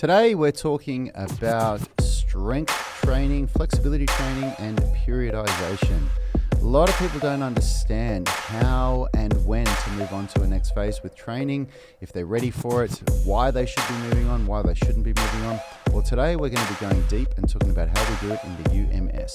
Today we're talking about strength training, flexibility training, and periodization. A lot of people don't understand how and when to move on to a next phase with training, if they're ready for it, why they should be moving on, why they shouldn't be moving on. Well, today we're going to be going deep and talking about how we do it in the UMS.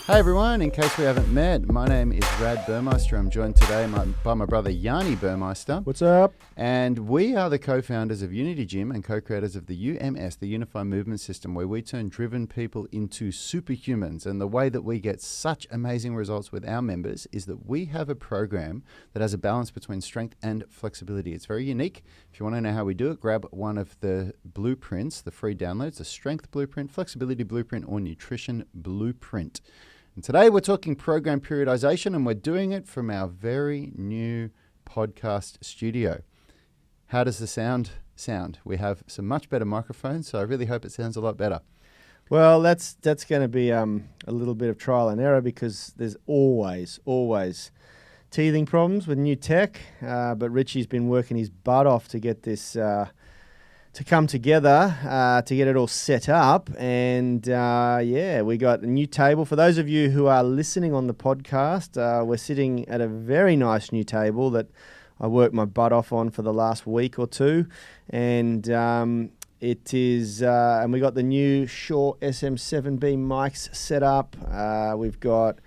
Hey everyone, in case we haven't met, my name is Rad Burmeister. I'm joined today by my brother Yanni Burmeister. What's up? And we are the co-founders of Unity Gym and co-creators of the UMS, the Unified Movement System, where we turn driven people into superhumans. And the way that we get such amazing results with our members is that we have a program that has a balance between strength and flexibility. It's very unique. If you want to know how we do it, grab one of the blueprints, the free downloads, the strength blueprint, flexibility blueprint, or nutrition blueprint. And today we're talking program periodization, and we're doing it from our very new podcast studio. How does the sound? We have some much better microphones, so I really hope it sounds a lot better. Well, that's going to be a little bit of trial and error because there's always teething problems with new tech. But Richie's been working his butt off to get this to come together, to get it all set up. And we got a new table. For those of you who are listening on the podcast, we're sitting at a very nice new table that I worked my butt off on for the last week or two. And it is, and we got the new Shure SM7B mics set up. We've got,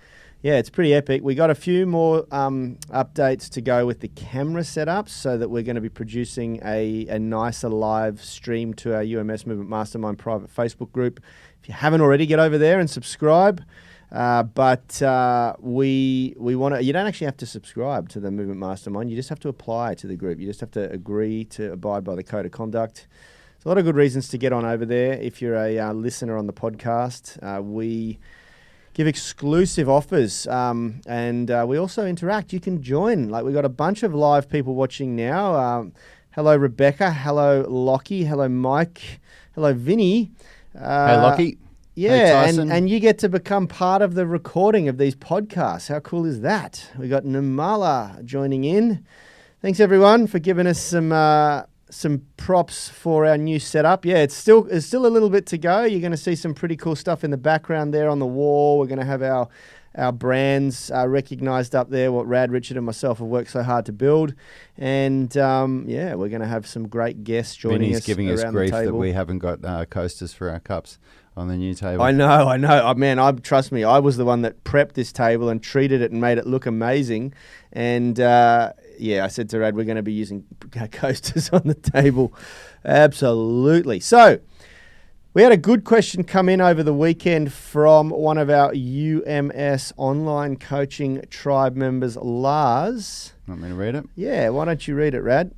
it's pretty epic. We got a few more updates to go with the camera setup so that we're going to be producing a nicer live stream to our UMS Movement Mastermind private Facebook group. If you haven't already, get over there and subscribe. But we want to, you don't actually have to subscribe to the Movement Mastermind. You just have to apply to the group. You just have to agree to abide by the code of conduct. There's a lot of good reasons to get on over there. If you're a listener on the podcast, we give exclusive offers, and we also interact. You can join. Like, we've got a bunch of live people watching now. Hello, Rebecca. Hello, Lockie. Hello, Mike. Hello, Vinny. Hey, Lockie. Yeah, hey, and you get to become part of the recording of these podcasts. How cool is that? We got Namala joining in. Thanks, everyone, for giving us some props for our new setup. Yeah, it's still a little bit to go. You're going to see some pretty cool stuff in the background there on the wall. We're going to have our brands recognized up there, what Rad, Richard, and myself have worked so hard to build. And we're going to have some great guests joining Vinny's us giving around us grief the table. that we haven't got coasters for our cups on the new table. I know. Oh, man, trust me, I was the one that prepped this table and treated it and made it look amazing. And I said to Rad, we're going to be using coasters on the table. Absolutely. So we had a good question come in over the weekend from one of our UMS online coaching tribe members, Lars. Want me to read it? Yeah, why don't you read it, Rad?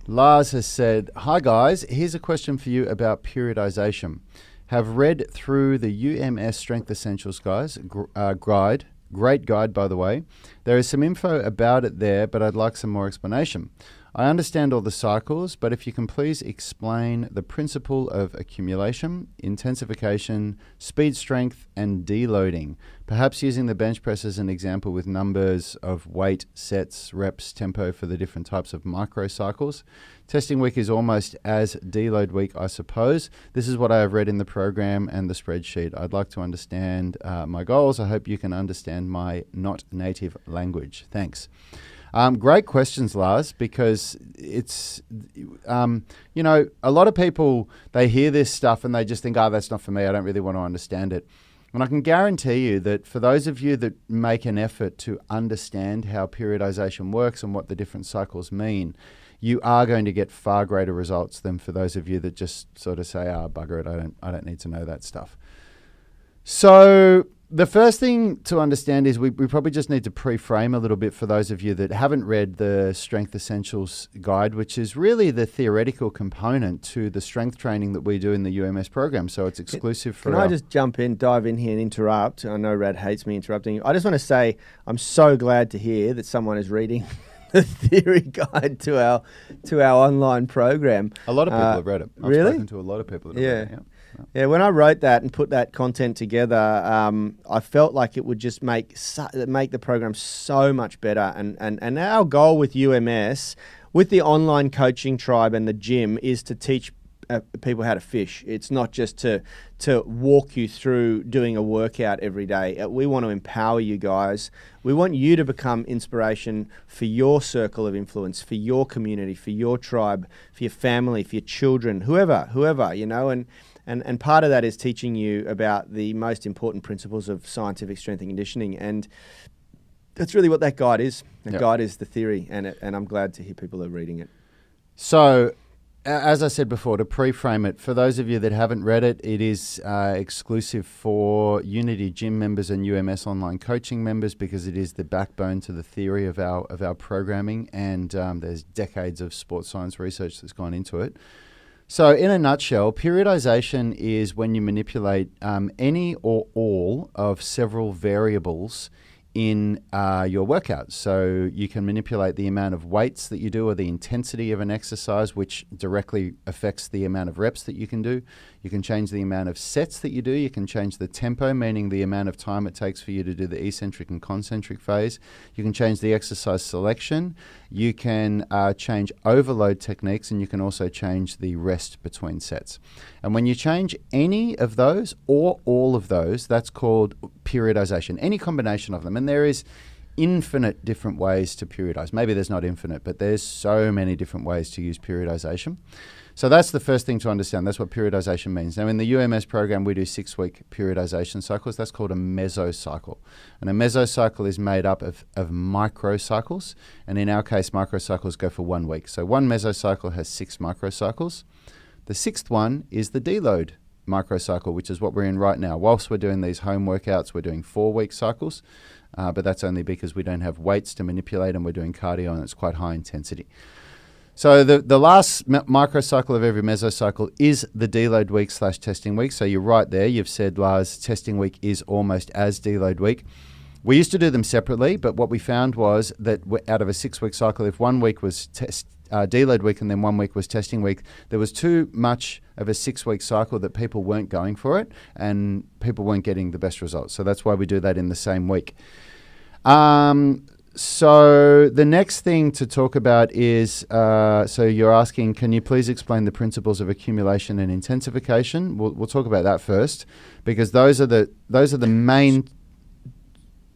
Lars has said, "Hi guys, here's a question for you about periodization. Have read through the UMS Strength Essentials guide. Great guide, by the way. There is some info about it there, but I'd like some more explanation. I understand all the cycles, but if you can please explain the principle of accumulation, intensification, speed strength, and deloading, perhaps using the bench press as an example with numbers of weight, sets, reps, tempo for the different types of microcycles. Testing week is almost as deload week, I suppose. This is what I have read in the program and the spreadsheet. I'd like to understand my goals. I hope you can understand my not native language. Thanks." Great questions, Lars, because it's, a lot of people, they hear this stuff and they just think, that's not for me. I don't really want to understand it. And I can guarantee you that for those of you that make an effort to understand how periodization works and what the different cycles mean, you are going to get far greater results than for those of you that just sort of say, bugger it, I don't need to know that stuff. So the first thing to understand is we probably just need to pre-frame a little bit for those of you that haven't read the Strength Essentials guide, which is really the theoretical component to the strength training that we do in the UMS program. So it's exclusive for Can I just dive in here and interrupt? I know Rad hates me interrupting you. I just want to say I'm so glad to hear that someone is reading the theory guide to our online program. A lot of people have read it. I've really? spoken to a lot of people that have read it. Yeah. Yeah, when I wrote that and put that content together, I felt like it would just make the program so much better. And our goal with UMS with the online coaching tribe and the gym is to teach people how to fish. It's not just to walk you through doing a workout every day. We want to empower you guys. We want you to become inspiration for your circle of influence, for your community, for your tribe, for your family, for your children, whoever, you know, and part of that is teaching you about the most important principles of scientific strength and conditioning. And that's really what that guide is. That guide is the theory, and I'm glad to hear people are reading it. So, as I said before, to pre-frame it, for those of you that haven't read it, it is exclusive for Unity Gym members and UMS online coaching members because it is the backbone to the theory of our programming, and there's decades of sports science research that's gone into it. So in a nutshell, periodization is when you manipulate any or all of several variables in your workouts. So you can manipulate the amount of weights that you do or the intensity of an exercise, which directly affects the amount of reps that you can do. You can change the amount of sets that you do. You can change the tempo, meaning the amount of time it takes for you to do the eccentric and concentric phase. You can change the exercise selection. You can change overload techniques, and you can also change the rest between sets. And when you change any of those or all of those, that's called periodization, any combination of them. And there is infinite different ways to periodize. Maybe there's not infinite, but there's so many different ways to use periodization. So that's the first thing to understand. That's what periodization means. Now, in the UMS program, we do 6-week periodization cycles. That's called a mesocycle. And a mesocycle is made up of microcycles. And in our case, microcycles go for 1 week. So one mesocycle has 6 microcycles. The 6th one is the deload microcycle, which is what we're in right now. Whilst we're doing these home workouts, we're doing 4-week cycles, but that's only because we don't have weights to manipulate and we're doing cardio and it's quite high intensity. So the last microcycle of every mesocycle is the deload week / testing week. So you're right there. You've said, Lars, testing week is almost as deload week. We used to do them separately, but what we found was that out of a 6-week cycle, if 1 week was deload week and then 1 week was testing week, there was too much of a 6-week cycle that people weren't going for it and people weren't getting the best results. So that's why we do that in the same week. So the next thing to talk about is, so you're asking, can you please explain the principles of accumulation and intensification? We'll talk about that first because those are the main.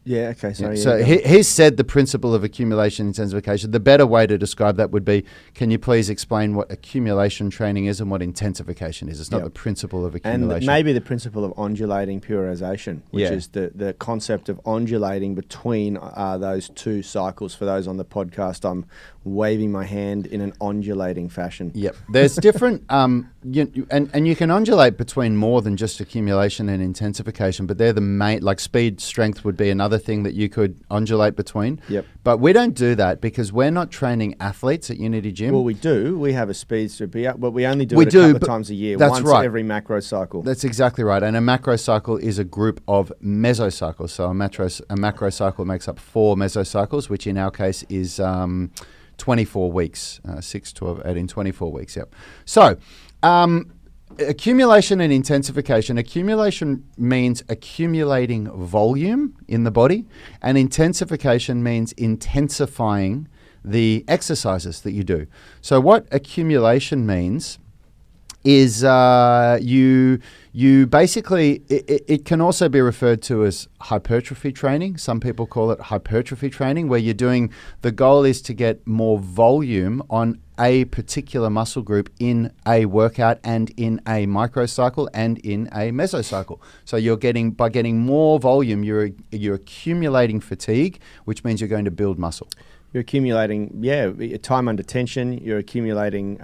Yeah, okay, sorry. Yeah. So he said the principle of accumulation and intensification. The better way to describe that would be, can you please explain what accumulation training is and what intensification is? It's not the principle of accumulation. And maybe the principle of undulating periodization, which is the concept of undulating between those two cycles. For those on the podcast, I'm waving my hand in an undulating fashion. Yep. There's different, and you can undulate between more than just accumulation and intensification, but they're the main, like speed, strength would be another thing that you could undulate between. Yep. But we don't do that because we're not training athletes at Unity Gym. Well, we do. We have a speed strip, but we only do it a couple of times a year, once every macro cycle. That's exactly right. And a macro cycle is a group of mesocycles. So a macro cycle makes up 4 mesocycles, which in our case is 24 weeks, 6, 12, 18, 24 weeks. Yep. So, accumulation and intensification. Accumulation means accumulating volume in the body, and intensification means intensifying the exercises that you do. So what accumulation means is you basically, it can also be referred to as hypertrophy training. Some people call it hypertrophy training, where the goal is to get more volume on a particular muscle group in a workout and in a microcycle and in a mesocycle. So by getting more volume, you're accumulating fatigue, which means you're going to build muscle. You're accumulating, time under tension. You're accumulating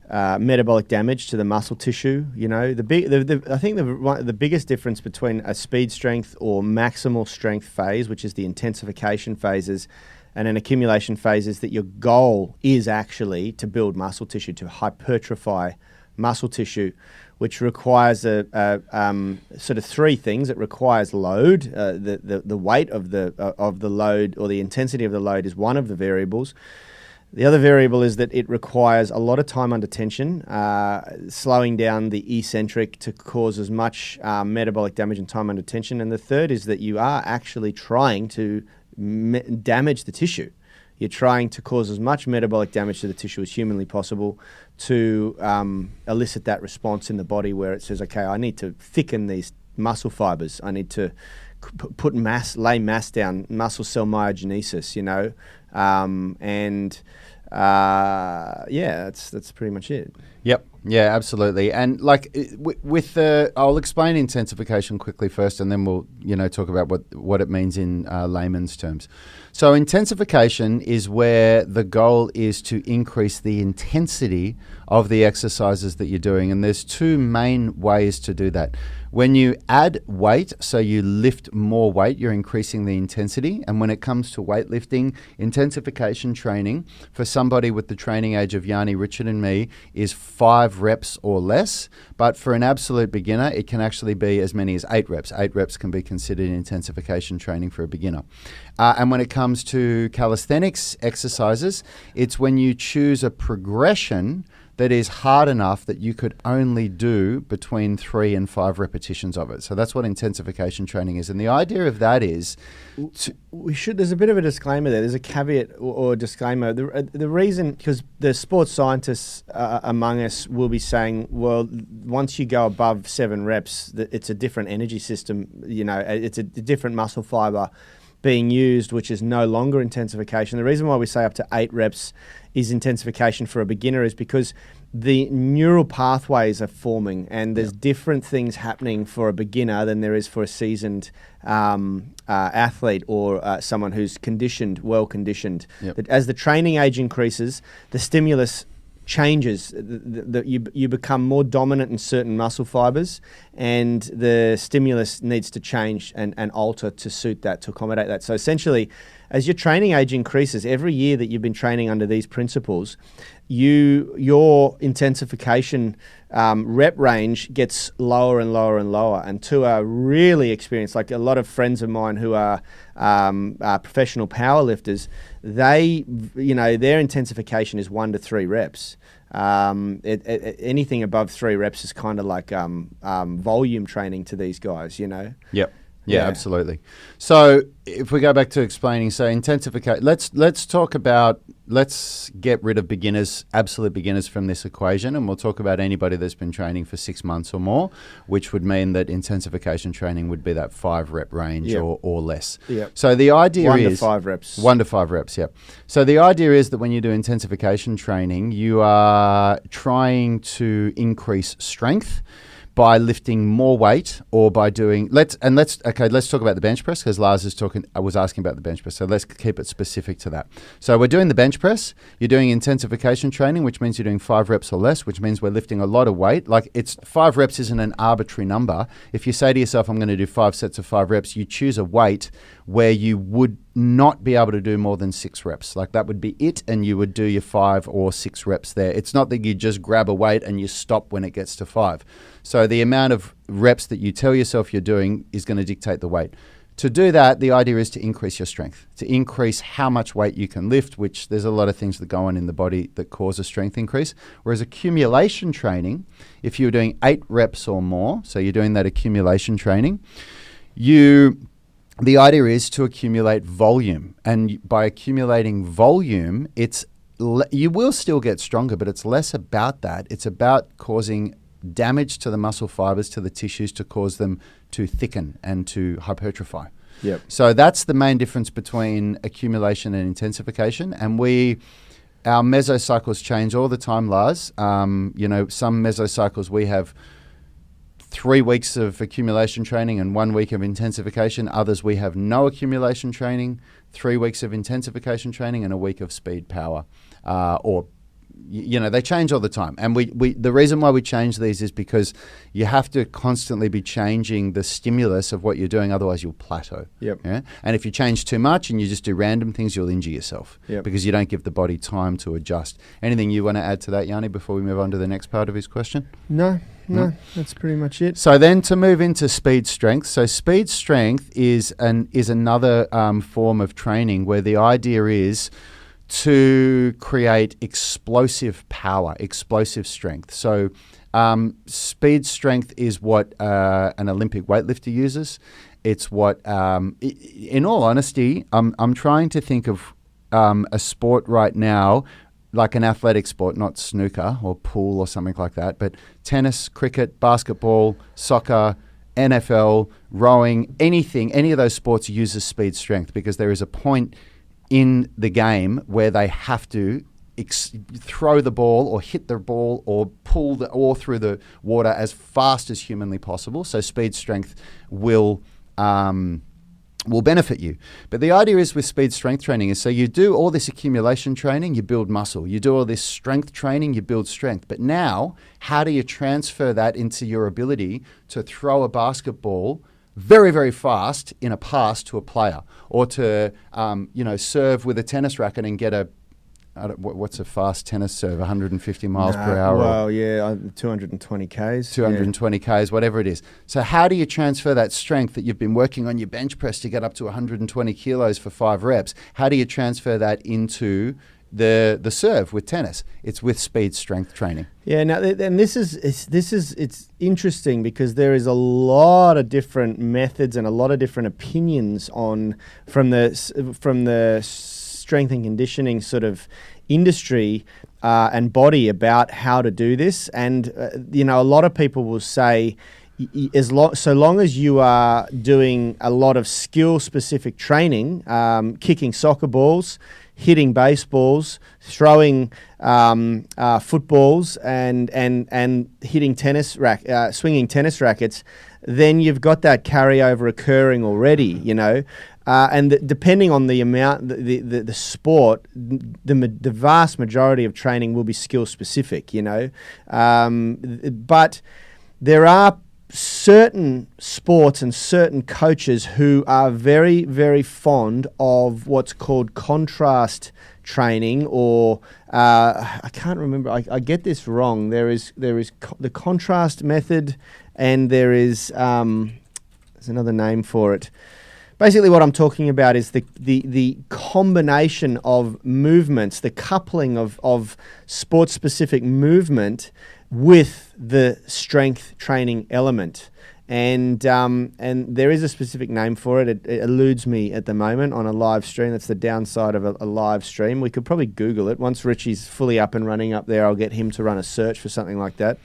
metabolic damage to the muscle tissue. You know, I think the biggest difference between a speed strength or maximal strength phase, which is the intensification phases, and an accumulation phase is that your goal is actually to build muscle tissue, to hypertrophy muscle tissue, which requires sort of 3 things. It requires load. The weight of the load or the intensity of the load is one of the variables. The other variable is that it requires a lot of time under tension, slowing down the eccentric to cause as much metabolic damage and time under tension. And the third is that you are actually trying to damage the tissue. You're trying to cause as much metabolic damage to the tissue as humanly possible to elicit that response in the body where it says, okay, I need to thicken these muscle fibers. I need to lay mass down, muscle cell myogenesis, that's pretty much it. Yep. Yeah, absolutely. And I'll explain intensification quickly first, and then we'll, talk about what it means in layman's terms. So intensification is where the goal is to increase the intensity of the exercises that you're doing. And there's two main ways to do that. When you add weight, so you lift more weight, you're increasing the intensity. And when it comes to weightlifting, intensification training for somebody with the training age of Yanni, Richard, and me is 5 reps or less. But for an absolute beginner, it can actually be as many as 8 reps. 8 reps can be considered intensification training for a beginner. And when it comes to calisthenics exercises, it's when you choose a progression that is hard enough that you could only do between 3 and 5 repetitions of it. So that's what intensification training is. And the idea of that is... There's a bit of a disclaimer there. There's a caveat or disclaimer. The reason, because the sports scientists among us will be saying, well, once you go above 7 reps, it's a different energy system. It's a different muscle fiber being used, which is no longer intensification. The reason why we say up to 8 reps is intensification for a beginner is because the neural pathways are forming, and there's different things happening for a beginner than there is for a seasoned athlete or someone who's well conditioned. Yep. That as the training age increases, the stimulus changes, that you become more dominant in certain muscle fibers, and the stimulus needs to change and alter to suit that, to accommodate that. So essentially, as your training age increases, every year that you've been training under these principles, your intensification rep range gets lower and lower and lower. And to a really experienced, like a lot of friends of mine who are professional powerlifters, their intensification is 1 to 3 reps. Anything above 3 reps is kind of like volume training to these guys, Yep. Yeah, absolutely. So if we go back to explaining, so intensification, let's get rid of absolute beginners from this equation, and we'll talk about anybody that's been training for 6 months or more, which would mean that intensification training would be that 5 rep range or less. Yep. So the idea is 1 to 5 reps. 1 to 5 reps, yep. So the idea is that when you do intensification training, you are trying to increase strength by lifting more weight, or by doing let's talk about the bench press, because Lars was asking about the bench press. So let's keep it specific to that. So we're doing the bench press. You're doing intensification training, which means you're doing 5 reps or less, which means we're lifting a lot of weight. Like, it's 5 reps isn't an arbitrary number. If you say to yourself, I'm going to do 5 sets of 5 reps, you choose a weight where you would not be able to do more than 6 reps. Like, that would be it, and you would do your 5 or 6 reps there. It's not that you just grab a weight and you stop when it gets to 5. So the amount of reps that you tell yourself you're doing is going to dictate the weight. To do that, the idea is to increase your strength, to increase how much weight you can lift, which there's a lot of things that go on in the body that cause a strength increase. Whereas accumulation training, if you're doing 8 reps or more, so you're doing that accumulation training, the idea is to accumulate volume. And by accumulating volume, you will still get stronger, but it's less about that. It's about causing damage to the muscle fibers, to the tissues, to cause them to thicken and to hypertrophy. Yep. So that's the main difference between accumulation and intensification. And our mesocycles change all the time, Lars. Some mesocycles we have 3 weeks of accumulation training and 1 week of intensification. Others we have no accumulation training, 3 weeks of intensification training, and a week of speed power, they change all the time. And the reason why we change these is because you have to constantly be changing the stimulus of what you're doing, otherwise you'll plateau. Yep. Yeah? And if you change too much and you just do random things, you'll injure yourself. Yep. Because you don't give the body time to adjust. Anything you want to add to that, Yanni, before we move on to the next part of his question? No, that's pretty much it. So then to move into speed strength. So speed strength is another form of training where the idea is to create explosive power, explosive strength. So speed strength is what an Olympic weightlifter uses. It's what, in all honesty, I'm trying to think of a sport right now, like an athletic sport, not snooker or pool or something like that, but tennis, cricket, basketball, soccer, NFL, rowing, anything, any of those sports uses speed strength, because there is a point in the game where they have to throw the ball or hit the ball or pull the oar through the water as fast as humanly possible. So speed strength will benefit you. But the idea is with speed strength training is, so you do all this accumulation training, you build muscle. You do all this strength training, you build strength. But now, how do you transfer that into your ability to throw a basketball very, very fast in a pass to a player, or to serve with a tennis racket and get what's a fast tennis serve? 150 miles per hour? Well, 220 Ks. 220 Ks, whatever it is. So how do you transfer that strength that you've been working on your bench press to get up to 120 kilos for 5 reps? How do you transfer that into the serve with tennis? It's with speed strength training. Yeah, now, and it's interesting because there is a lot of different methods and a lot of different opinions from the strength and conditioning sort of industry and body about how to do this. And a lot of people will say, so long as you are doing a lot of skill specific training, kicking soccer balls, hitting baseballs, throwing footballs, and hitting swinging tennis rackets, then you've got that carryover occurring already, and depending on the amount, the sport, the vast majority of training will be skill specific, but there are certain sports and certain coaches who are very, very fond of what's called contrast training, or I can't remember. I get this wrong. There is the contrast method, and there's another name for it. Basically, what I'm talking about is the combination of movements, the coupling of sport-specific movement with the strength training element. And there is a specific name for it. It eludes me at the moment on a live stream. That's the downside of a live stream. We could probably Google it. Once Richie's fully up and running up there, I'll get him to run a search for something like that.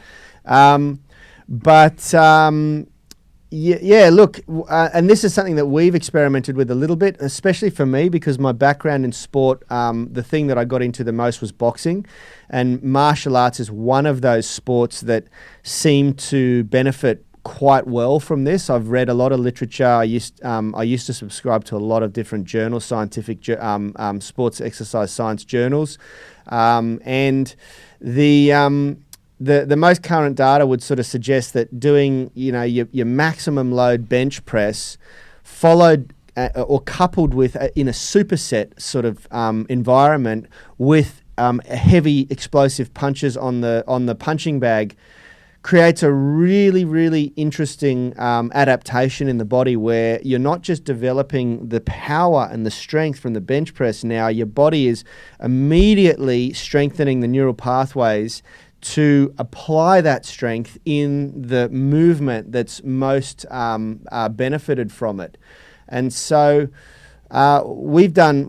Look, and this is something that we've experimented with a little bit, especially for me, because my background in sport, the thing that I got into the most was boxing, and martial arts is one of those sports that seem to benefit quite well from this. I've read a lot of literature. I used to subscribe to a lot of different journals, scientific sports exercise science journals, and the most current data would sort of suggest that doing your maximum load bench press followed or coupled with in a superset sort of environment with heavy explosive punches on the punching bag creates a really, really interesting adaptation in the body, where you're not just developing the power and the strength from the bench press. Now your body is immediately strengthening the neural pathways to apply that strength in the movement that's most benefited from it. And so we do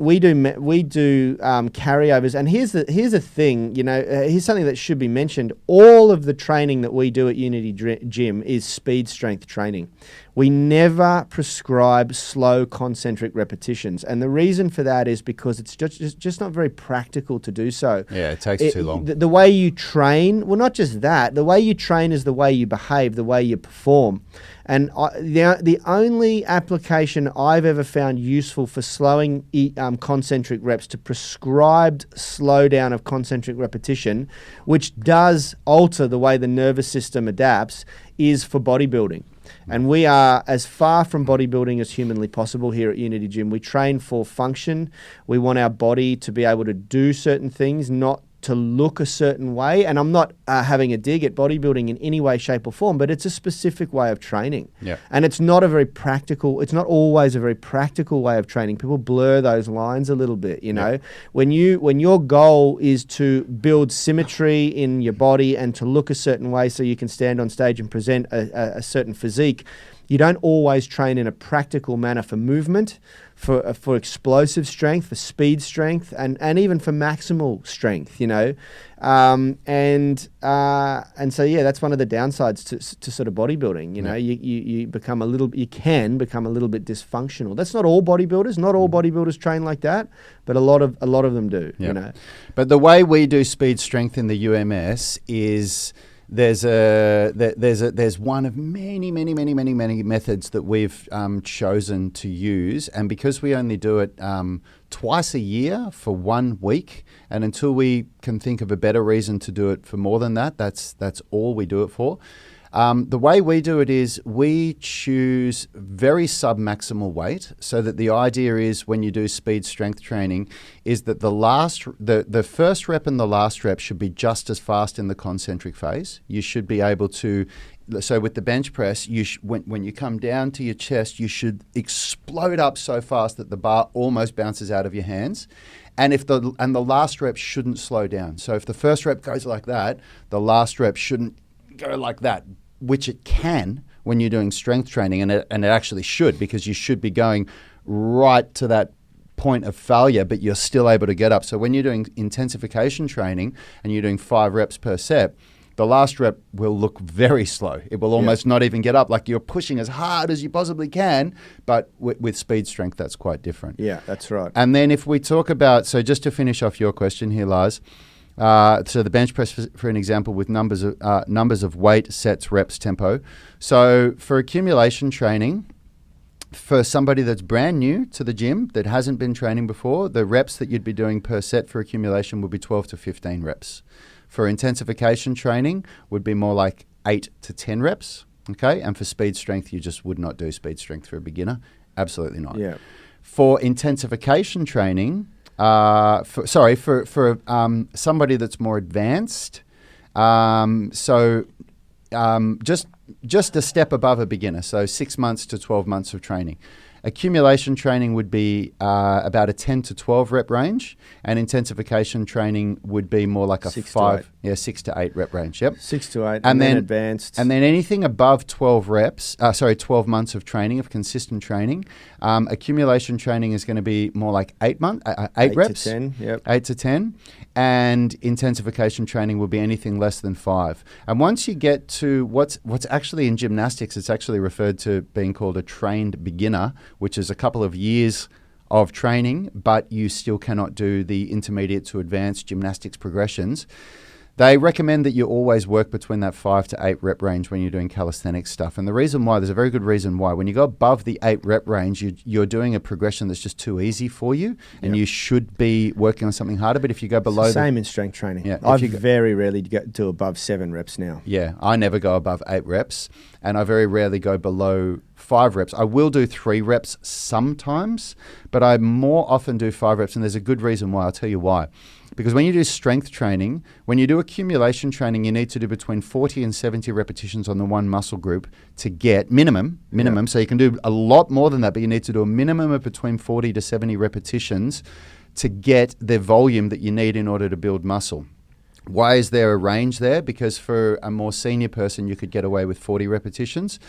carryovers. And here's the thing, here's something that should be mentioned. All of the training that we do at Unity Gym is speed strength training. We never prescribe slow concentric repetitions. And the reason for that is because it's just not very practical to do so. Yeah, it takes too long. The way you train, well, not just that, the way you train is the way you behave, the way you perform. And the only application I've ever found useful for slowing concentric reps to prescribed slowdown of concentric repetition, which does alter the way the nervous system adapts, is for bodybuilding. And we are as far from bodybuilding as humanly possible here at Unity Gym. We train for function. We want our body to be able to do certain things, not to look a certain way. And I'm not having a dig at bodybuilding in any way, shape or form, but it's a specific way of training. Yeah. And it's not always a very practical way of training. People blur those lines a little bit, Yeah. When your goal is to build symmetry in your body and to look a certain way so you can stand on stage and present a certain physique, you don't always train in a practical manner for movement. for explosive strength, for speed strength, and even for maximal strength, and so that's one of the downsides to sort of bodybuilding. You can become a little bit dysfunctional. That's not all bodybuilders. Not all bodybuilders train like that, but a lot of them do. But the way we do speed strength in the UMS is there's one of many methods that we've chosen to use, and because we only do it twice a year for 1 week, and until we can think of a better reason to do it for more than that, that's all we do it for. The way we do it is we choose very sub-maximal weight, so that the idea is when you do speed strength training is that the first rep and the last rep should be just as fast in the concentric phase. You should be able to, so with the bench press, when you come down to your chest, you should explode up so fast that the bar almost bounces out of your hands. And the last rep shouldn't slow down. So if the first rep goes like that, the last rep shouldn't go like that, which it can when you're doing strength training, and it actually should, because you should be going right to that point of failure, but you're still able to get up. So when you're doing intensification training and you're doing 5 reps per set, the last rep will look very slow. It will almost not even get up. Like you're pushing as hard as you possibly can, but with speed strength, that's quite different. Yeah, that's right. And then if we talk about, so just to finish off your question here, Lars, so the bench press, for an example, with numbers of weight, sets, reps, tempo. So for accumulation training, for somebody that's brand new to the gym that hasn't been training before, the reps that you'd be doing per set for accumulation would be 12 to 15 reps. For intensification training, would be more like 8 to 10 reps. Okay, and for speed strength, you just would not do speed strength for a beginner. Absolutely not. Yeah. For intensification training. For somebody that's more advanced, just a step above a beginner, so 6 months to 12 months of training. Accumulation training would be about a 10 to 12 rep range, and intensification training would be more like a 6 to 8 rep range. Yep, 6 to 8, and then advanced, and then anything above 12 months of training, of consistent training. Accumulation training is going to be more like 8 reps, to 10, yep. 8 to 10, and intensification training will be anything less than 5. And once you get to what's actually in gymnastics, it's actually referred to being called a trained beginner, which is a couple of years of training, but you still cannot do the intermediate to advanced gymnastics progressions. They recommend that you always work between that 5 to 8 rep range when you're doing calisthenics stuff. And the reason why, there's a very good reason why. When you go above the 8 rep range, you're doing a progression that's just too easy for you, and you should be working on something harder. But if you go below... It's the same in strength training. Yeah, I very rarely do above 7 reps now. Yeah, I never go above 8 reps, and I very rarely go below 5 reps. I will do 3 reps sometimes, but I more often do 5 reps, and there's a good reason why. I'll tell you why. Because when you do strength training, when you do accumulation training, you need to do between 40 and 70 repetitions on the one muscle group to get minimum. Yep. So you can do a lot more than that, but you need to do a minimum of between 40 to 70 repetitions to get the volume that you need in order to build muscle. Why is there a range there? Because for a more senior person, you could get away with 40 repetitions.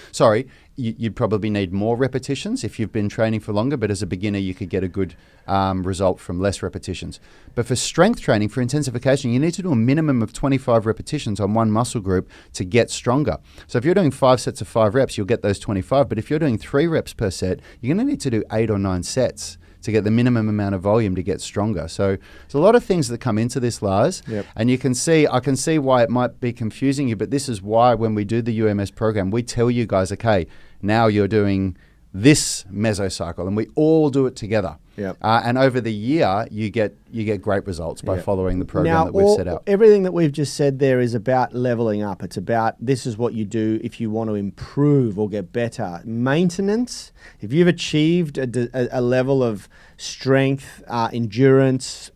You'd probably need more repetitions if you've been training for longer, but as a beginner, you could get a good result from less repetitions. But for strength training, for intensification, you need to do a minimum of 25 repetitions on one muscle group to get stronger. So if you're doing 5 sets of 5 reps, you'll get those 25. But if you're doing 3 reps per set, you're going to need to do 8 or 9 sets to get the minimum amount of volume to get stronger. So there's a lot of things that come into this, Lars. Yep. And I can see why it might be confusing you, but this is why when we do the UMS program, we tell you guys, okay, now you're doing this mesocycle, and we all do it together. Yep. And over the year, you get great results by following the program that we've set out. Everything that we've just said there is about leveling up. It's about this is what you do if you want to improve or get better. Maintenance, if you've achieved a level of strength, endurance,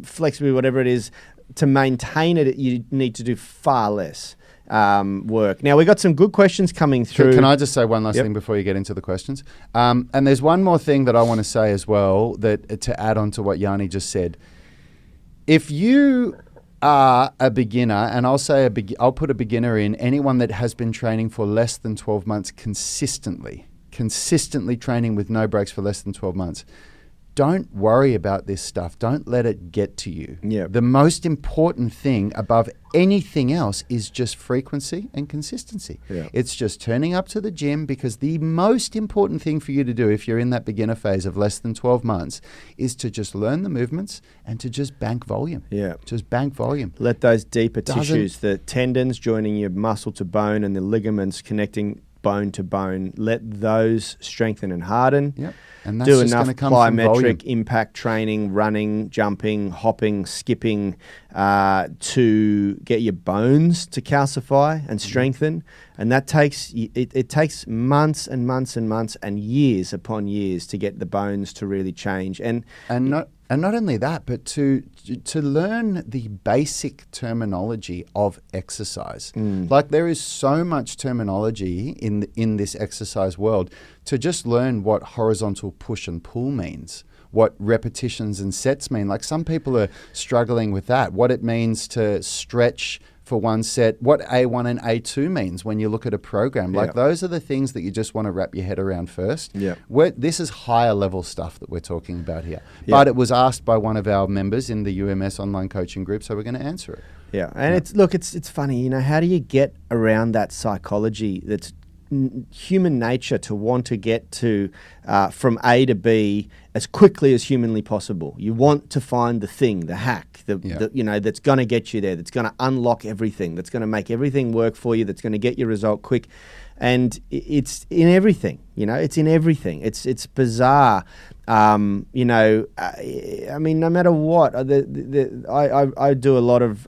flexibility, whatever it is, to maintain it, you need to do far less work. Now, we got some good questions coming through. Can I just say one last thing before you get into the questions? And there's one more thing that I want to say as well, that to add on to what Yanni just said. If you are a beginner, and I'll put a beginner in, anyone that has been training for less than 12 months consistently, consistently training with no breaks for less than 12 months. Don't worry about this stuff. Don't let it get to you. Yeah. The most important thing above anything else is just frequency and consistency. Yeah. It's just turning up to the gym, because the most important thing for you to do if you're in that beginner phase of less than 12 months is to just learn the movements and to just bank volume. Yeah. Just bank volume. Let those deeper tissues, the tendons joining your muscle to bone and the ligaments connecting bone to bone, let those strengthen and harden. Yep. And that's Do just enough going to come from volume. plyometric impact training, running, jumping, hopping, skipping, to get your bones to calcify and strengthen. And that takes it takes months and months and months and years upon years to get the bones to really change. And not only that, but to learn the basic terminology of exercise. Like, there is so much terminology in this exercise world. To just learn what horizontal push and pull means, what repetitions and sets mean. Like, some people are struggling with that. What it means to stretch for one set, what A1 and A2 means when you look at a program. Like, those are the things that you just want to wrap your head around first. Yeah. This is higher level stuff that we're talking about here. But it was asked by one of our members in the UMS online coaching group, so we're going to answer it. Yeah. And it's funny, you know, how do you get around that psychology that's human nature to want to get to from A to B as quickly as humanly possible? You want to find the thing, the hack, the you know, that's going to get you there, that's going to unlock everything, that's going to make everything work for you, that's going to get your result quick. And it's in everything, you know, it's in everything. It's bizarre. You know, I mean, no matter what, I do a lot of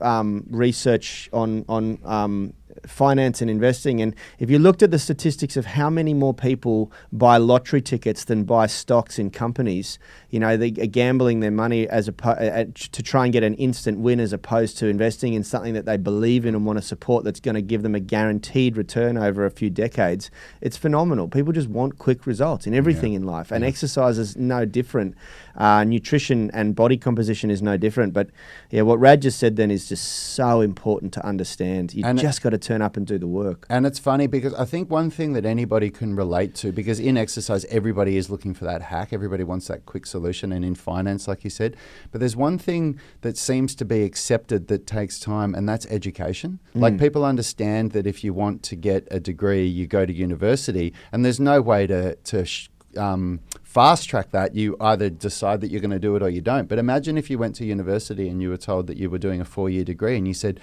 research on finance and investing, and if you looked at the statistics of how many more people buy lottery tickets than buy stocks in companies, you know, they are gambling their money to try and get an instant win, as opposed to investing in something that they believe in and want to support, that's going to give them a guaranteed return over a few decades. It's phenomenal. People just want quick results in everything in life, and exercise is no different. Nutrition and body composition is no different. But yeah, what Rad just said then is just so important to understand. You just got to turn up and do the work. And it's funny, because I think one thing that anybody can relate to, because in exercise everybody is looking for that hack, everybody wants that quick solution, and in finance, like you said, but there's one thing that seems to be accepted that takes time, and that's education. Like, people understand that if you want to get a degree, you go to university, and there's no way to fast track that. You either decide that you're going to do it or you don't. But imagine if you went to university and you were told that you were doing a 4-year degree, and you said,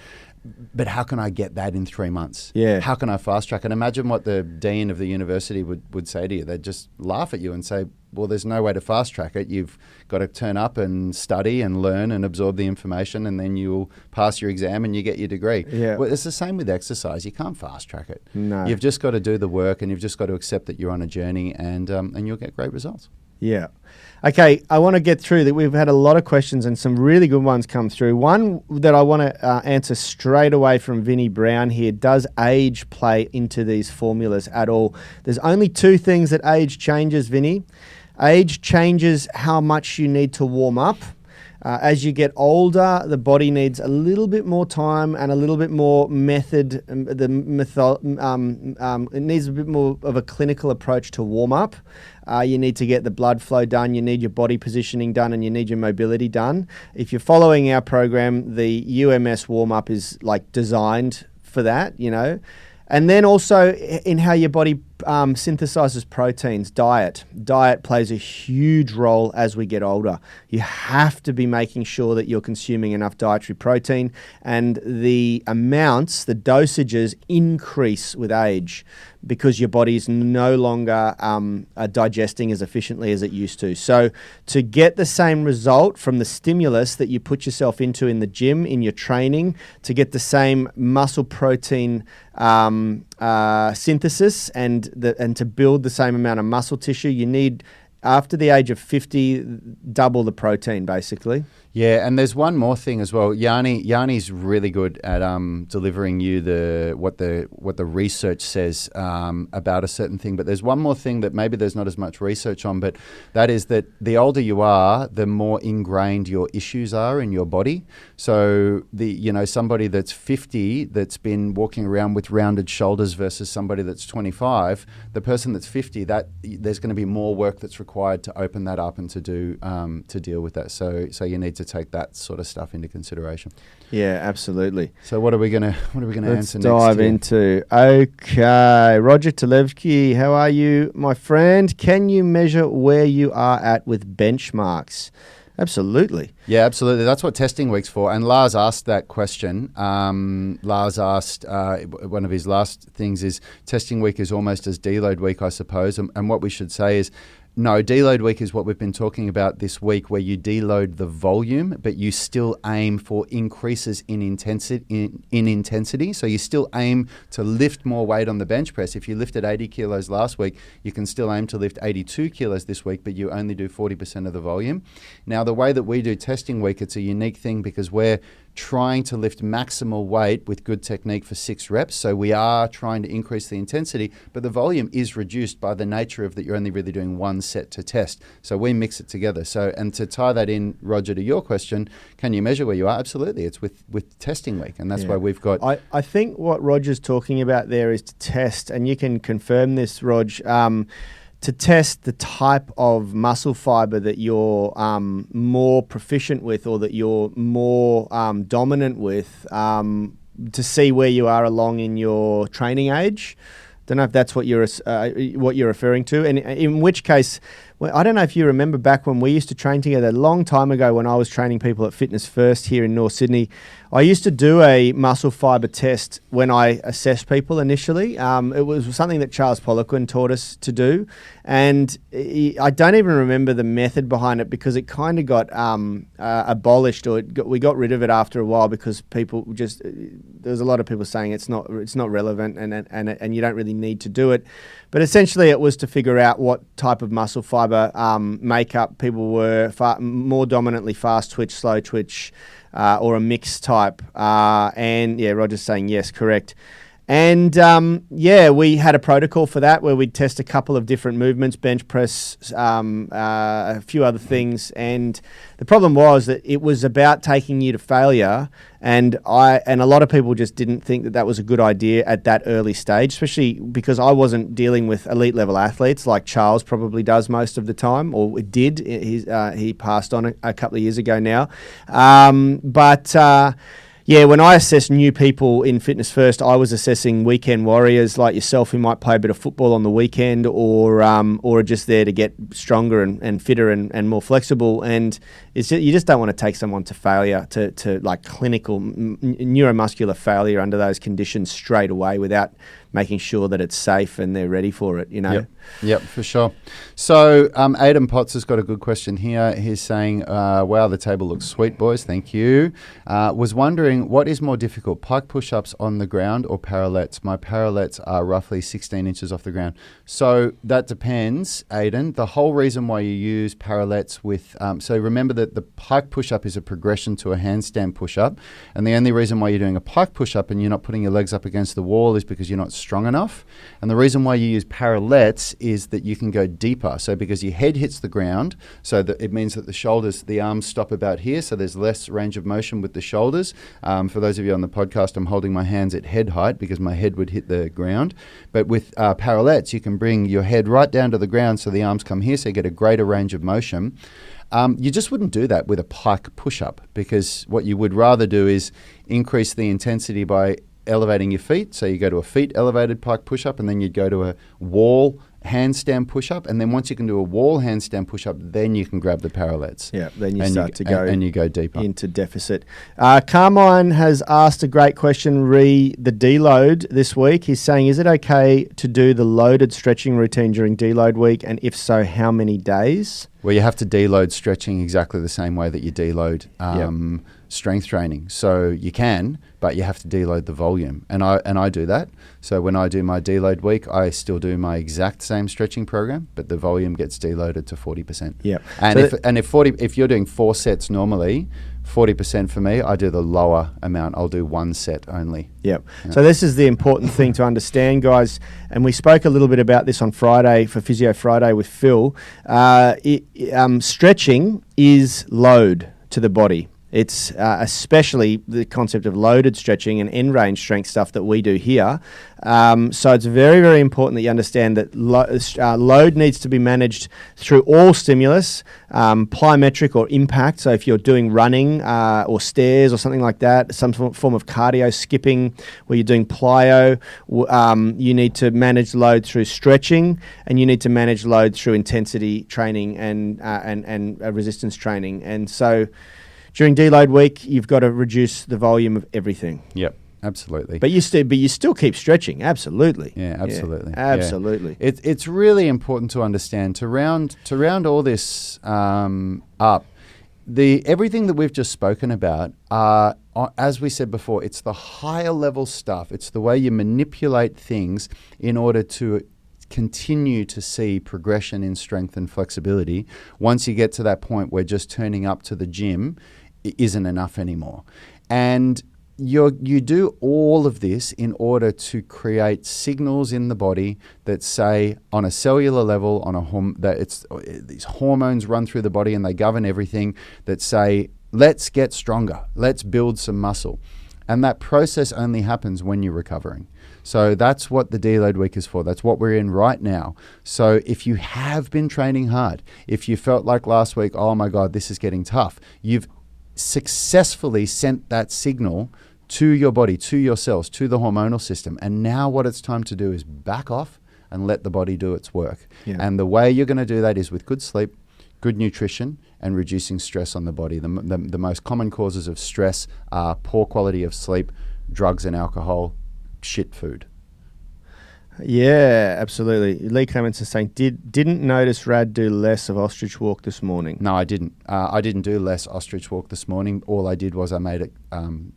but how can I get that in 3 months? Yeah. How can I fast track it? Imagine what the dean of the university would say to you. They'd just laugh at you and say, well, there's no way to fast track it. You've got to turn up and study and learn and absorb the information, and then you'll pass your exam and you get your degree. Yeah. Well, it's the same with exercise. You can't fast track it. No. You've just got to do the work, and you've just got to accept that you're on a journey, and you'll get great results. Yeah. Okay, I want to get through that. We've had a lot of questions and some really good ones come through. One that I want to answer straight away from Vinnie Brown here. Does age play into these formulas at all? There's only 2 things that age changes, Vinnie. Age changes how much you need to warm up. As you get older, the body needs a little bit more time and a little bit more method. It needs a bit more of a clinical approach to warm up. You need to get the blood flow done, you need your body positioning done, and you need your mobility done. If you're following our program, the UMS warm-up is like designed for that, you know. And then also in how your body synthesizes proteins, diet. Diet plays a huge role as we get older. You have to be making sure that you're consuming enough dietary protein, and the amounts, the dosages increase with age, because your body's no longer digesting as efficiently as it used to. So to get the same result from the stimulus that you put yourself into in the gym, in your training, to get the same muscle protein synthesis and to build the same amount of muscle tissue, you need, after the age of 50, double the protein, basically. Yeah, and there's one more thing as well. Yanni's really good at delivering you what the research says about a certain thing. But there's one more thing that maybe there's not as much research on, but that is that the older you are, the more ingrained your issues are in your body. So somebody that's 50 that's been walking around with rounded shoulders versus somebody that's 25, the person that's 50, that there's going to be more work that's required to open that up and to do to deal with that. So you need to take that sort of stuff into consideration. Yeah, absolutely. So what are we gonna answer next? Let's dive into. Okay, Roger Talevsky, how are you, my friend? Can you measure where you are at with benchmarks? Absolutely. Yeah, absolutely. That's what testing week's for. And Lars asked that question. Lars asked, one of his last things is testing week is almost as deload week, I suppose. And what we should say is, no, deload week is what we've been talking about this week, where you deload the volume, but you still aim for increases in intensity. So you still aim to lift more weight on the bench press. If you lifted 80 kilos last week, you can still aim to lift 82 kilos this week, but you only do 40% of the volume. Now, the way that we do testing week, it's a unique thing because we're trying to lift maximal weight with good technique for 6 reps. So we are trying to increase the intensity, but the volume is reduced by the nature of that you're only really doing one set to test. So we mix it together. So, and to tie that in, Roger, to your question, can you measure where you are? Absolutely. It's with testing week. And that's why we've got... I think what Roger's talking about there is to test, and you can confirm this, Rog, to test the type of muscle fiber that you're more proficient with, or that you're more dominant with, to see where you are along in your training age. Don't know if that's what you're referring to, and in which case, well, I don't know if you remember back when we used to train together a long time ago when I was training people at Fitness First here in North Sydney. I used to do a muscle fiber test when I assessed people initially. It was something that Charles Poliquin taught us to do, and I don't even remember the method behind it because it kind of got abolished, or we got rid of it after a while because people just, there was a lot of people saying it's not relevant and you don't really need to do it. But essentially, it was to figure out what type of muscle fiber makeup people were, more dominantly fast twitch, slow twitch, or a mixed type. And yeah, Roger's saying yes, correct. And we had a protocol for that where we'd test a couple of different movements, bench press, a few other things. And the problem was that it was about taking you to failure. And a lot of people just didn't think that was a good idea at that early stage, especially because I wasn't dealing with elite level athletes like Charles probably does most of the time, or did. He passed on a couple of years ago now. Yeah, when I assess new people in Fitness First, I was assessing weekend warriors like yourself who might play a bit of football on the weekend, or are just there to get stronger and fitter and more flexible. And you just don't want to take someone to failure, to like clinical neuromuscular failure under those conditions straight away without making sure that it's safe and they're ready for it, you know? Yep, for sure. So Aidan Potts has got a good question here. He's saying, wow, the table looks sweet, boys. Thank you. Was wondering, what is more difficult, pike push-ups on the ground or parallettes? My parallettes are roughly 16 inches off the ground. So that depends, Aidan. The whole reason why you use parallettes with... so remember that the pike push-up is a progression to a handstand push-up. And the only reason why you're doing a pike push-up and you're not putting your legs up against the wall is because you're not strong enough. And the reason why you use parallettes is that you can go deeper. So because your head hits the ground, so that it means that the shoulders, the arms stop about here, so there's less range of motion with the shoulders. For those of you on the podcast, I'm holding my hands at head height because my head would hit the ground. But with parallettes, you can bring your head right down to the ground so the arms come here, so you get a greater range of motion. You just wouldn't do that with a pike push-up, because what you would rather do is increase the intensity by elevating your feet. So you go to a feet elevated pike push-up, and then you'd go to a wall handstand push-up, and then once you can do a wall handstand push-up, then you can grab the parallettes. Yeah, then you start to go and you go deeper into deficit. Carmine has asked a great question re the deload this week. He's saying, is it okay to do the loaded stretching routine during deload week, and if so, how many days? Well, you have to deload stretching exactly the same way that you deload strength training. So you can, but you have to deload the volume. And I do that. So when I do my deload week, I still do my exact same stretching program, but the volume gets deloaded to 40%. Yeah. And if you're doing 4 sets normally, 40% for me, I do the lower amount. I'll do 1 set only. Yep. Yeah. So this is the important thing to understand, guys. And we spoke a little bit about this on Friday for Physio Friday with Phil. Stretching is load to the body. It's especially the concept of loaded stretching and end range strength stuff that we do here. So it's very, very important that you understand that load needs to be managed through all stimulus, plyometric or impact. So if you're doing running or stairs or something like that, some form of cardio skipping where you're doing plyo, you need to manage load through stretching, and you need to manage load through intensity training and resistance training. And so during deload week, you've got to reduce the volume of everything. Yep, absolutely. But you still keep stretching, absolutely. Yeah, absolutely. Yeah, absolutely. Yeah. It's really important to understand to round all this up. Everything that we've just spoken about, as we said before, it's the higher level stuff. It's the way you manipulate things in order to continue to see progression in strength and flexibility. Once you get to that point where just turning up to the gym isn't enough anymore. And you do all of this in order to create signals in the body that say, on a cellular level, these hormones run through the body and they govern everything, that say, let's get stronger, let's build some muscle. And that process only happens when you're recovering. So that's what the deload week is for. That's what we're in right now. So if you have been training hard, if you felt like last week, oh my God, this is getting tough, you've successfully sent that signal to your body, to your cells, to the hormonal system. And now what it's time to do is back off and let the body do its work. Yeah. And the way you're going to do that is with good sleep, good nutrition, and reducing stress on the body. The most common causes of stress are poor quality of sleep, drugs and alcohol, shit food. Yeah, absolutely. Lee Clements is saying, didn't notice Rad do less of ostrich walk this morning. No, I didn't. I didn't do less ostrich walk this morning. All I did was I made it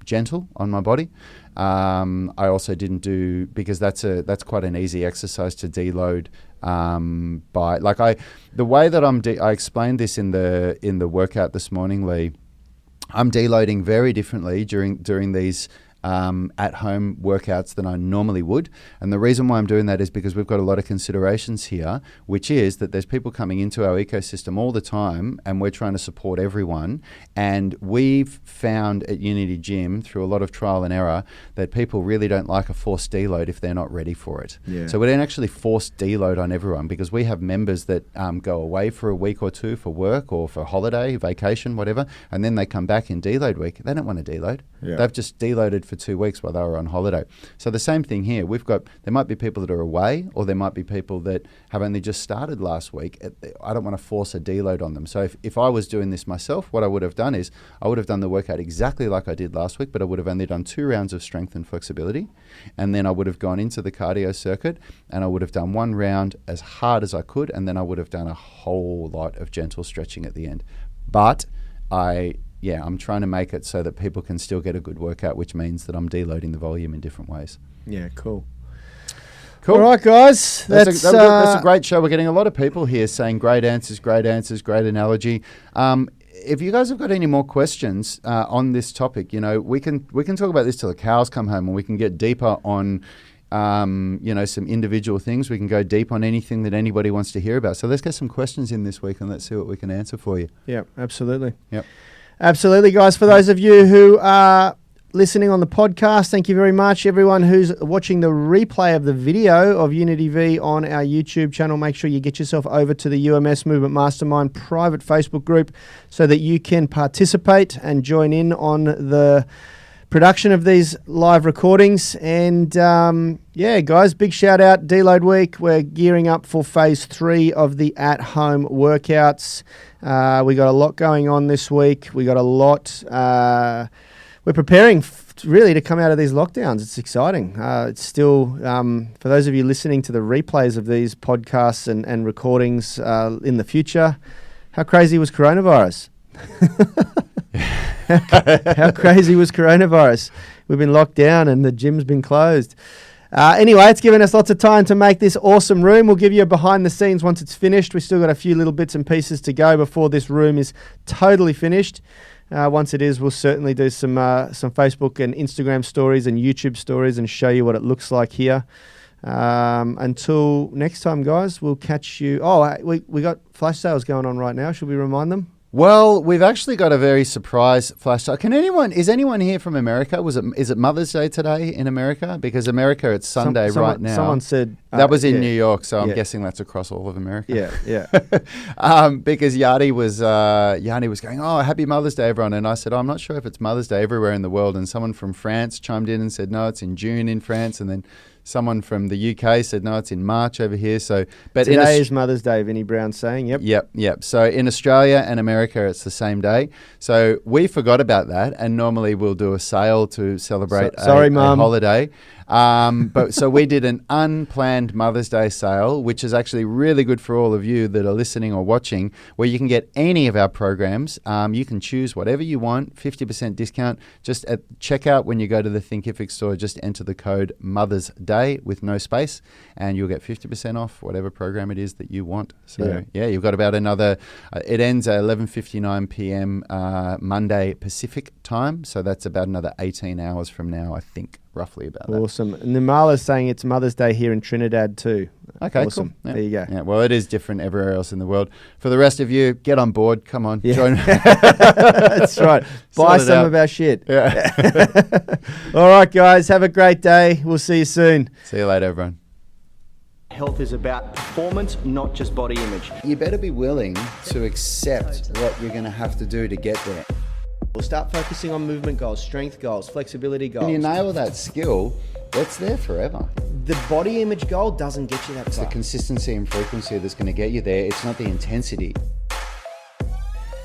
gentle on my body. I also didn't do, because that's quite an easy exercise to deload. The way that I explained this in the workout this morning, Lee. I'm deloading very differently during these at-home workouts than I normally would. And the reason why I'm doing that is because we've got a lot of considerations here, which is that there's people coming into our ecosystem all the time and we're trying to support everyone. And we've found at Unity Gym, through a lot of trial and error, that people really don't like a forced deload if they're not ready for it. Yeah. So we don't actually force deload on everyone, because we have members that go away for a week or two for work or for holiday, vacation, whatever, and then they come back in deload week. They don't want to deload. Yeah. They've just deloaded for 2 weeks while they were on holiday. So the same thing here. There might be people that are away, or there might be people that have only just started last week. I don't want to force a deload on them. So if I was doing this myself, what I would have done is I would have done the workout exactly like I did last week, but I would have only done 2 rounds of strength and flexibility. And then I would have gone into the cardio circuit and I would have done 1 round as hard as I could. And then I would have done a whole lot of gentle stretching at the end. But I'm trying to make it so that people can still get a good workout, which means that I'm deloading the volume in different ways. Yeah, cool. All right, guys. That's a great show. We're getting a lot of people here saying great answers, great analogy. If you guys have got any more questions on this topic, we can talk about this till the cows come home, and we can get deeper on some individual things. We can go deep on anything that anybody wants to hear about. So let's get some questions in this week and let's see what we can answer for you. Yeah, absolutely. Yep. Absolutely, guys. For those of you who are listening on the podcast, thank you very much. Everyone who's watching the replay of the video of Unity V on our YouTube channel, make sure you get yourself over to the UMS Movement Mastermind private Facebook group so that you can participate and join in on the production of these live recordings. And guys, big shout out, Deload Week. We're gearing up for phase 3 of the at-home workouts. We got a lot going on this week. We got a lot. We're preparing really to come out of these lockdowns. It's exciting. It's still, for those of you listening to the replays of these podcasts and recordings in the future, how crazy was coronavirus? How crazy was coronavirus? We've been locked down and the gym's been closed. Anyway, it's given us lots of time to make this awesome room. We'll give you a behind the scenes once it's finished. We've still got a few little bits and pieces to go before this room is totally finished. Once it is, we'll certainly do some Facebook and Instagram stories and YouTube stories and show you what it looks like here. Until next time, guys, we'll catch you. Oh, we got flash sales going on right now. Should we remind them? Well, we've actually got a very surprise flash sale. Is anyone here from America? Is it Mother's Day today in America? Because America, it's Sunday right now. Someone said that was in New York, so I'm guessing that's across all of America. Yeah. Because Yardi was going, "Oh, happy Mother's Day, everyone!" And I said, "I'm not sure if it's Mother's Day everywhere in the world." And someone from France chimed in and said, "No, it's in June in France." And then someone from the UK said, "No, it's in March over here." So, but today is Mother's Day, Vinnie Brown saying, Yep. So in Australia and America, it's the same day. So we forgot about that, and normally we'll do a sale to celebrate a holiday. But so we did an unplanned Mother's Day sale, which is actually really good for all of you that are listening or watching, where you can get any of our programs. You can choose whatever you want, 50% discount. Just at checkout when you go to the Thinkific store, just enter the code Mother's Day with no space, and you'll get 50% off whatever program it is that you want. So you've got about another. It ends at 11:59 p.m. Monday Pacific time, so that's about another 18 hours from now, I think. Roughly about that. Awesome. And Nimala's saying it's Mother's Day here in Trinidad too. Okay, awesome. Cool. Yeah. There you go. Yeah, well, it is different everywhere else in the world. For the rest of you, get on board. Come on, join. That's right. Buy some of our shit. Yeah. All right, guys. Have a great day. We'll see you soon. See you later, everyone. Health is about performance, not just body image. You better be willing to accept what you're going to have to do to get there. We'll start focusing on movement goals, strength goals, flexibility goals. When you nail that skill, it's there forever. The body image goal doesn't get you that far. It's the consistency and frequency that's going to get you there. It's not the intensity.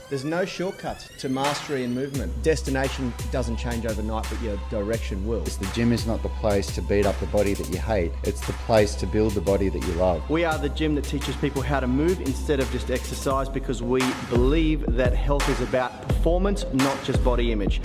There's no shortcuts to mastery and movement. Destination doesn't change overnight, but your direction will. The gym is not the place to beat up the body that you hate. It's the place to build the body that you love. We are the gym that teaches people how to move instead of just exercise, because we believe that health is about performance, not just body image.